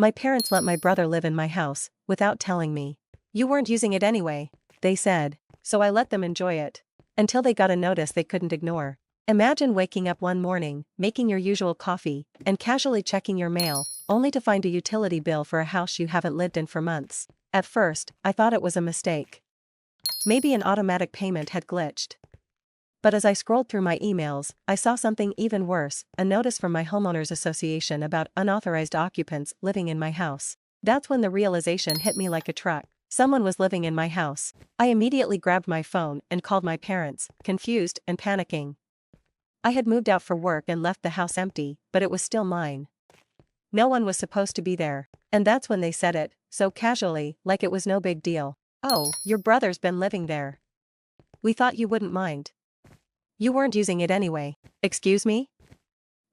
My parents let my brother live in my house, without telling me. You weren't using it anyway, they said, so I let them enjoy it. Until they got a notice they couldn't ignore. Imagine waking up one morning, making your usual coffee, and casually checking your mail, only to find a utility bill for a house you haven't lived in for months. At first, I thought it was a mistake. Maybe an automatic payment had glitched. But as I scrolled through my emails, I saw something even worse, a notice from my homeowners association about unauthorized occupants living in my house. That's when the realization hit me like a truck. Someone was living in my house. I immediately grabbed my phone and called my parents, confused and panicking. I had moved out for work and left the house empty, but it was still mine. No one was supposed to be there. And that's when they said it, so casually, like it was no big deal. "Oh, your brother's been living there. We thought you wouldn't mind. You weren't using it anyway." Excuse me?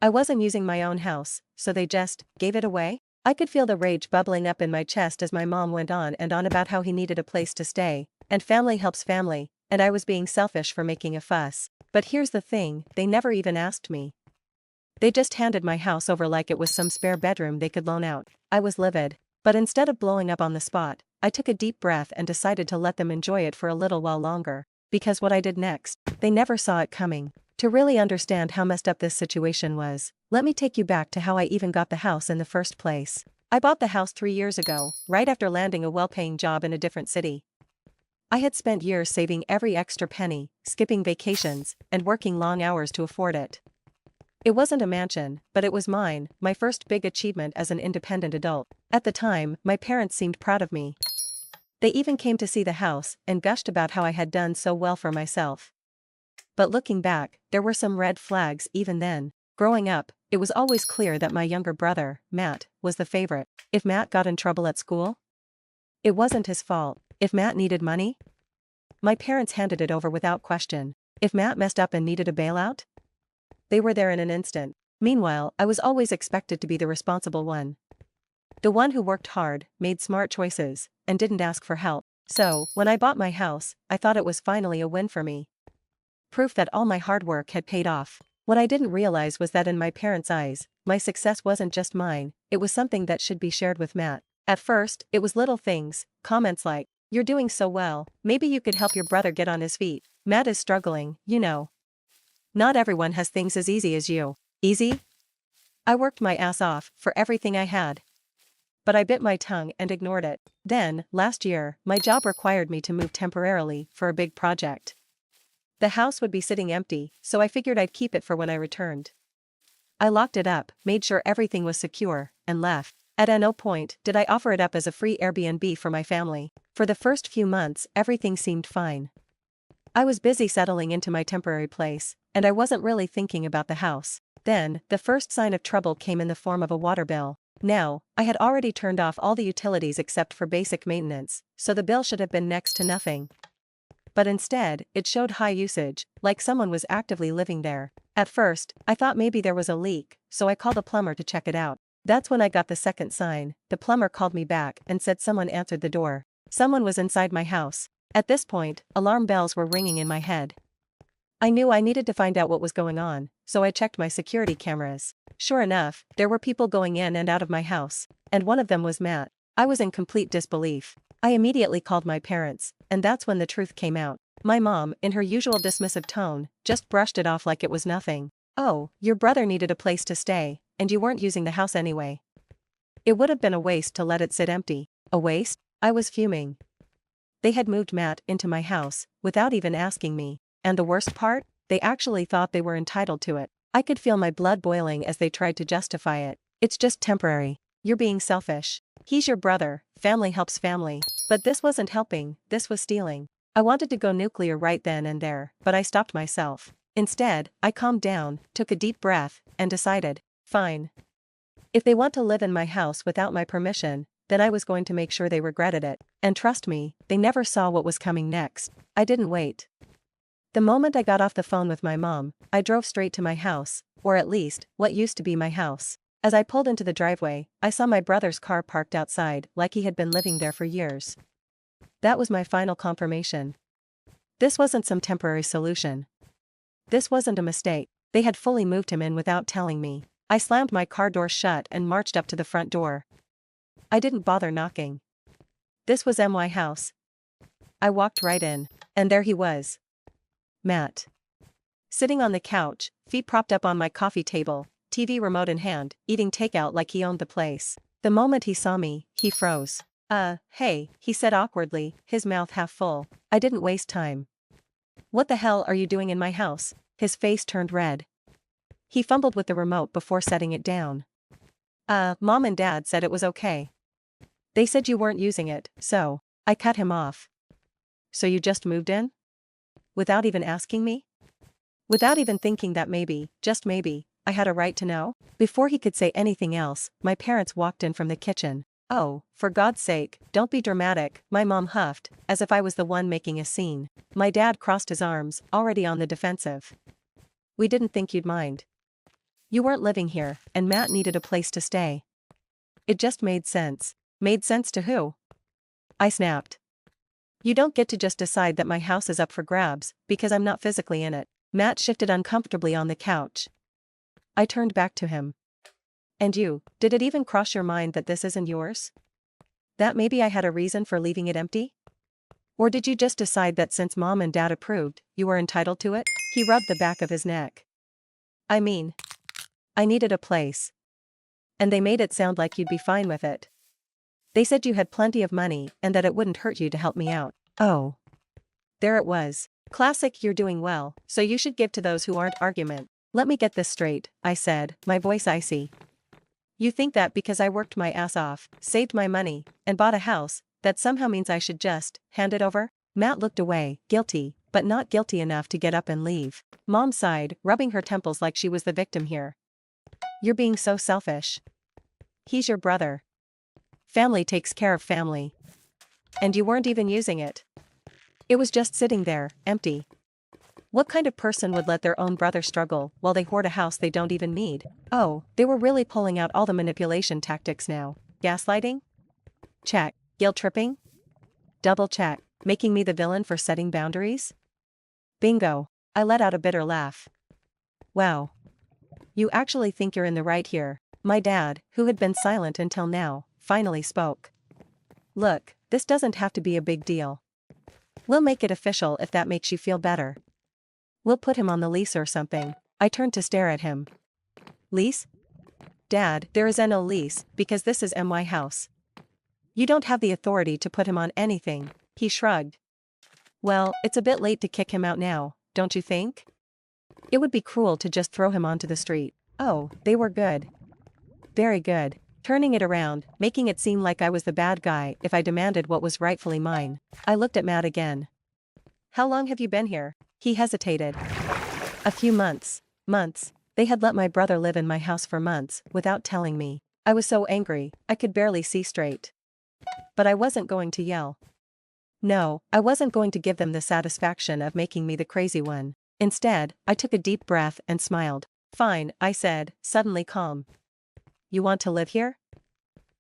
I wasn't using my own house, so they just gave it away? I could feel the rage bubbling up in my chest as my mom went on and on about how he needed a place to stay, and family helps family, and I was being selfish for making a fuss. But here's the thing, they never even asked me. They just handed my house over like it was some spare bedroom they could loan out. I was livid. But instead of blowing up on the spot, I took a deep breath and decided to let them enjoy it for a little while longer. Because what I did next, they never saw it coming. To really understand how messed up this situation was, let me take you back to how I even got the house in the first place. I bought the house 3 years ago, right after landing a well-paying job in a different city. I had spent years saving every extra penny, skipping vacations, and working long hours to afford it. It wasn't a mansion, but it was mine, my first big achievement as an independent adult. At the time, my parents seemed proud of me. They even came to see the house and gushed about how I had done so well for myself. But looking back, there were some red flags even then. Growing up, it was always clear that my younger brother, Matt, was the favorite. If Matt got in trouble at school, it wasn't his fault. If Matt needed money, my parents handed it over without question. If Matt messed up and needed a bailout, they were there in an instant. Meanwhile, I was always expected to be the responsible one. The one who worked hard, made smart choices, and didn't ask for help. So, when I bought my house, I thought it was finally a win for me. Proof that all my hard work had paid off. What I didn't realize was that in my parents' eyes, my success wasn't just mine, it was something that should be shared with Matt. At first, it was little things, comments like, "You're doing so well, maybe you could help your brother get on his feet. Matt is struggling, you know. Not everyone has things as easy as you." Easy? I worked my ass off for everything I had. But I bit my tongue and ignored it. Then, last year, my job required me to move temporarily for a big project. The house would be sitting empty, so I figured I'd keep it for when I returned. I locked it up, made sure everything was secure, and left. At no point did I offer it up as a free Airbnb for my family. For the first few months, everything seemed fine. I was busy settling into my temporary place, and I wasn't really thinking about the house. Then, the first sign of trouble came in the form of a water bill. Now, I had already turned off all the utilities except for basic maintenance, so the bill should have been next to nothing. But instead, it showed high usage, like someone was actively living there. At first, I thought maybe there was a leak, so I called a plumber to check it out. That's when I got the second sign. The plumber called me back and said someone answered the door. Someone was inside my house. At this point, alarm bells were ringing in my head. I knew I needed to find out what was going on, so I checked my security cameras. Sure enough, there were people going in and out of my house, and one of them was Matt. I was in complete disbelief. I immediately called my parents, and that's when the truth came out. My mom, in her usual dismissive tone, just brushed it off like it was nothing. "Oh, your brother needed a place to stay, and you weren't using the house anyway. It would have been a waste to let it sit empty." A waste? I was fuming. They had moved Matt into my house, without even asking me. And the worst part? They actually thought they were entitled to it. I could feel my blood boiling as they tried to justify it. "It's just temporary. You're being selfish. He's your brother, family helps family." But this wasn't helping, this was stealing. I wanted to go nuclear right then and there, but I stopped myself. Instead, I calmed down, took a deep breath, and decided, fine. If they want to live in my house without my permission, then I was going to make sure they regretted it. And trust me, they never saw what was coming next. I didn't wait. The moment I got off the phone with my mom, I drove straight to my house, or at least, what used to be my house. As I pulled into the driveway, I saw my brother's car parked outside like he had been living there for years. That was my final confirmation. This wasn't some temporary solution. This wasn't a mistake. They had fully moved him in without telling me. I slammed my car door shut and marched up to the front door. I didn't bother knocking. This was my house. I walked right in, and there he was. Matt. Sitting on the couch, feet propped up on my coffee table, TV remote in hand, eating takeout like he owned the place. The moment he saw me, he froze. Hey, he said awkwardly, his mouth half full. I didn't waste time. What the hell are you doing in my house? His face turned red. He fumbled with the remote before setting it down. Mom and Dad said it was okay. They said you weren't using it, so. I cut him off. So you just moved in? Without even asking me? Without even thinking that maybe, just maybe, I had a right to know? Before he could say anything else, my parents walked in from the kitchen. Oh, for God's sake, don't be dramatic, my mom huffed, as if I was the one making a scene. My dad crossed his arms, already on the defensive. We didn't think you'd mind. You weren't living here, and Matt needed a place to stay. It just made sense. Made sense to who? I snapped. You don't get to just decide that my house is up for grabs, because I'm not physically in it. Matt shifted uncomfortably on the couch. I turned back to him. And you, did it even cross your mind that this isn't yours? That maybe I had a reason for leaving it empty? Or did you just decide that since Mom and Dad approved, you were entitled to it? He rubbed the back of his neck. I mean, I needed a place. And they made it sound like you'd be fine with it. They said you had plenty of money and that it wouldn't hurt you to help me out. Oh. There it was. Classic you're doing well, so you should give to those who aren't argument. Let me get this straight, I said, my voice icy. You think that because I worked my ass off, saved my money, and bought a house, that somehow means I should just hand it over? Matt looked away, guilty, but not guilty enough to get up and leave. Mom sighed, rubbing her temples like she was the victim here. You're being so selfish. He's your brother. Family takes care of family. And you weren't even using it. It was just sitting there, empty. What kind of person would let their own brother struggle while they hoard a house they don't even need? Oh, they were really pulling out all the manipulation tactics now. Gaslighting? Check. Guilt tripping? Double check. Making me the villain for setting boundaries? Bingo. I let out a bitter laugh. Wow. You actually think you're in the right here. My dad, who had been silent until now, finally spoke. Look, this doesn't have to be a big deal. We'll make it official if that makes you feel better. We'll put him on the lease or something. I turned to stare at him. Lease? Dad, there is no lease, because this is my house. You don't have the authority to put him on anything, he shrugged. Well, it's a bit late to kick him out now, don't you think? It would be cruel to just throw him onto the street. Oh, they were good. Very good. Turning it around, making it seem like I was the bad guy if I demanded what was rightfully mine. I looked at Matt again. How long have you been here? He hesitated. A few months. Months. They had let my brother live in my house for months, without telling me. I was so angry, I could barely see straight. But I wasn't going to yell. No, I wasn't going to give them the satisfaction of making me the crazy one. Instead, I took a deep breath and smiled. Fine, I said, suddenly calm. You want to live here?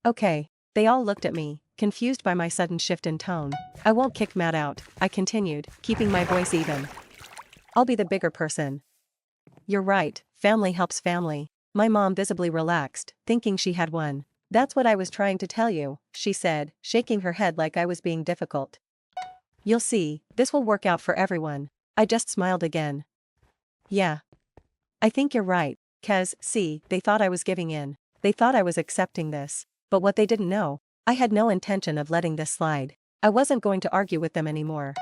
Okay. They all looked at me, confused by my sudden shift in tone. I won't kick Matt out, I continued, keeping my voice even. I'll be the bigger person. You're right, family helps family. My mom visibly relaxed, thinking she had won. That's what I was trying to tell you, she said, shaking her head like I was being difficult. You'll see, this will work out for everyone. I just smiled again. Yeah. I think you're right, 'cause, see, they thought I was giving in. They thought I was accepting this. But what they didn't know, I had no intention of letting this slide. I wasn't going to argue with them anymore.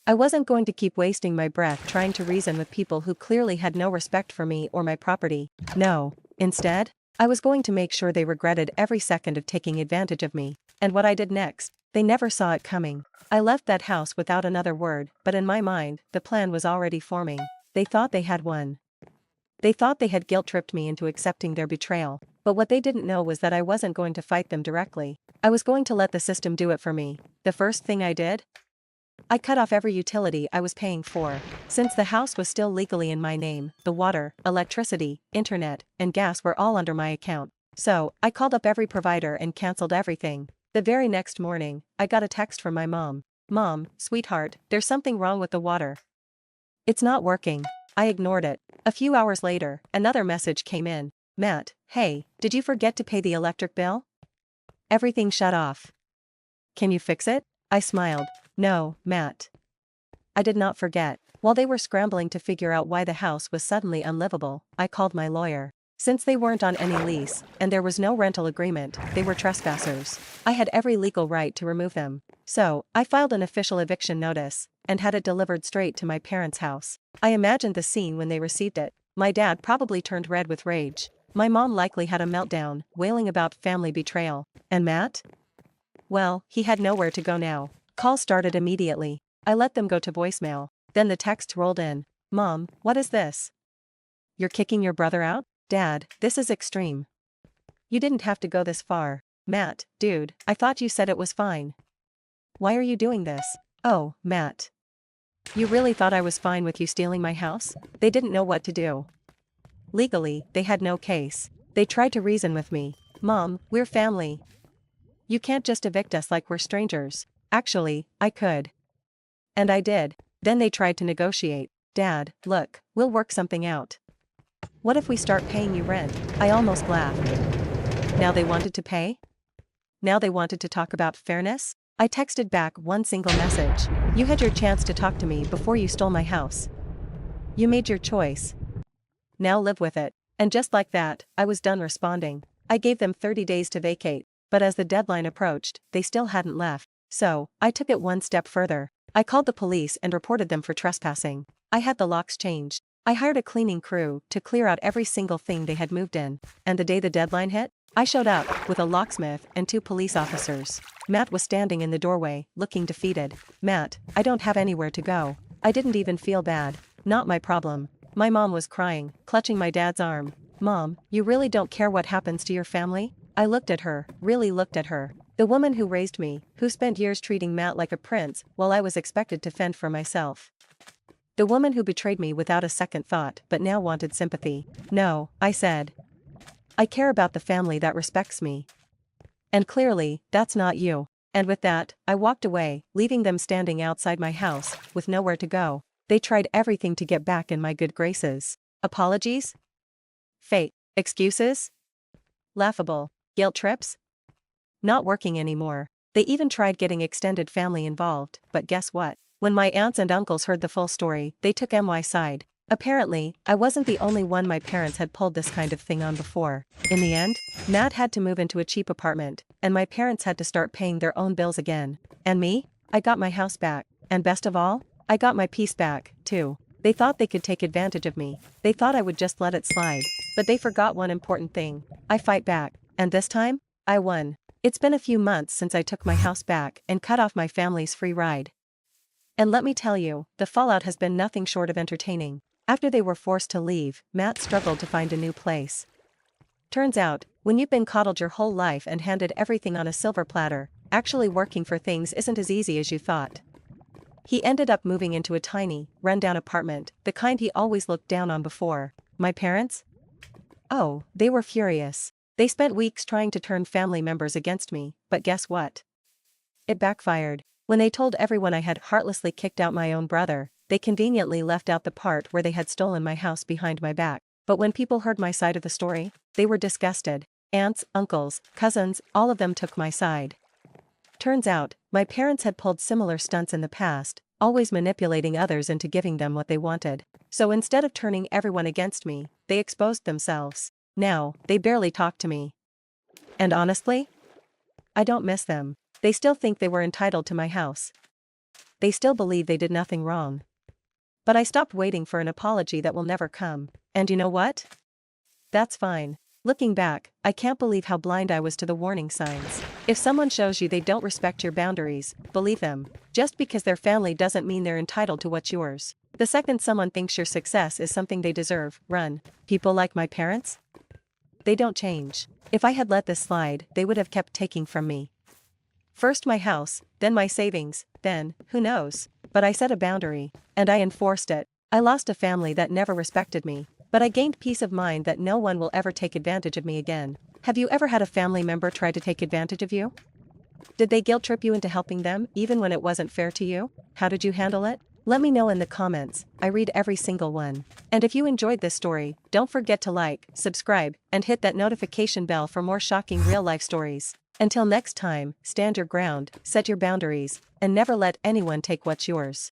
I wasn't going to keep wasting my breath trying to reason with people who clearly had no respect for me or my property. No. Instead, I was going to make sure they regretted every second of taking advantage of me. And what I did next, they never saw it coming. I left that house without another word, but in my mind, the plan was already forming. They thought they had won. They thought they had guilt-tripped me into accepting their betrayal, but what they didn't know was that I wasn't going to fight them directly. I was going to let the system do it for me. The first thing I did? I cut off every utility I was paying for. Since the house was still legally in my name, the water, electricity, internet, and gas were all under my account. So, I called up every provider and canceled everything. The very next morning, I got a text from my mom. Mom, sweetheart, there's something wrong with the water. It's not working. I ignored it. A few hours later, another message came in. Matt, hey, did you forget to pay the electric bill? Everything shut off. Can you fix it? I smiled. No, Matt. I did not forget. While they were scrambling to figure out why the house was suddenly unlivable, I called my lawyer. Since they weren't on any lease, and there was no rental agreement, they were trespassers. I had every legal right to remove them. So, I filed an official eviction notice, and had it delivered straight to my parents' house. I imagined the scene when they received it. My dad probably turned red with rage. My mom likely had a meltdown, wailing about family betrayal. And Matt? Well, he had nowhere to go now. Calls started immediately. I let them go to voicemail. Then the text rolled in. Mom, what is this? You're kicking your brother out? Dad, this is extreme. You didn't have to go this far. Matt, dude, I thought you said it was fine. Why are you doing this? Oh, Matt. You really thought I was fine with you stealing my house? They didn't know what to do. Legally, they had no case. They tried to reason with me. Mom, we're family. You can't just evict us like we're strangers. Actually, I could. And I did. Then they tried to negotiate. Dad, look, we'll work something out. What if we start paying you rent? I almost laughed. Now they wanted to pay? Now they wanted to talk about fairness? I texted back one single message. You had your chance to talk to me before you stole my house. You made your choice. Now live with it. And just like that, I was done responding. I gave them 30 days to vacate, but as the deadline approached, they still hadn't left. So, I took it one step further. I called the police and reported them for trespassing. I had the locks changed. I hired a cleaning crew to clear out every single thing they had moved in. And the day the deadline hit, I showed up with a locksmith and 2 police officers. Matt was standing in the doorway, looking defeated. Matt, I don't have anywhere to go. I didn't even feel bad. Not my problem. My mom was crying, clutching my dad's arm. Mom, you really don't care what happens to your family? I looked at her, really looked at her. The woman who raised me, who spent years treating Matt like a prince while I was expected to fend for myself. The woman who betrayed me without a second thought but now wanted sympathy. No, I said. I care about the family that respects me. And clearly, that's not you. And with that, I walked away, leaving them standing outside my house, with nowhere to go. They tried everything to get back in my good graces. Apologies? Fake. Excuses? Laughable. Guilt trips? Not working anymore. They even tried getting extended family involved, but guess what? When my aunts and uncles heard the full story, they took my side. Apparently, I wasn't the only one my parents had pulled this kind of thing on before. In the end, Matt had to move into a cheap apartment, and my parents had to start paying their own bills again. And me? I got my house back. And best of all, I got my peace back, too. They thought they could take advantage of me. They thought I would just let it slide. But they forgot one important thing. I fight back. And this time, I won. It's been a few months since I took my house back and cut off my family's free ride. And let me tell you, the fallout has been nothing short of entertaining. After they were forced to leave, Matt struggled to find a new place. Turns out, when you've been coddled your whole life and handed everything on a silver platter, actually working for things isn't as easy as you thought. He ended up moving into a tiny, run-down apartment, the kind he always looked down on before. My parents? Oh, they were furious. They spent weeks trying to turn family members against me, but guess what? It backfired. When they told everyone I had heartlessly kicked out my own brother, they conveniently left out the part where they had stolen my house behind my back. But when people heard my side of the story, they were disgusted. Aunts, uncles, cousins, all of them took my side. Turns out, my parents had pulled similar stunts in the past, always manipulating others into giving them what they wanted. So instead of turning everyone against me, they exposed themselves. Now, they barely talk to me. And honestly, I don't miss them. They still think they were entitled to my house. They still believe they did nothing wrong. But I stopped waiting for an apology that will never come. And you know what? That's fine. Looking back, I can't believe how blind I was to the warning signs. If someone shows you they don't respect your boundaries, believe them. Just because they're family doesn't mean they're entitled to what's yours. The second someone thinks your success is something they deserve, run. People like my parents? They don't change. If I had let this slide, they would have kept taking from me. First my house, then my savings, then, who knows? But I set a boundary, and I enforced it. I lost a family that never respected me, but I gained peace of mind that no one will ever take advantage of me again. Have you ever had a family member try to take advantage of you? Did they guilt trip you into helping them even when it wasn't fair to you? How did you handle it? Let me know in the comments. I read every single one. And if you enjoyed this story, don't forget to like, subscribe, and hit that notification bell for more shocking real-life stories. Until next time, stand your ground, set your boundaries, and never let anyone take what's yours.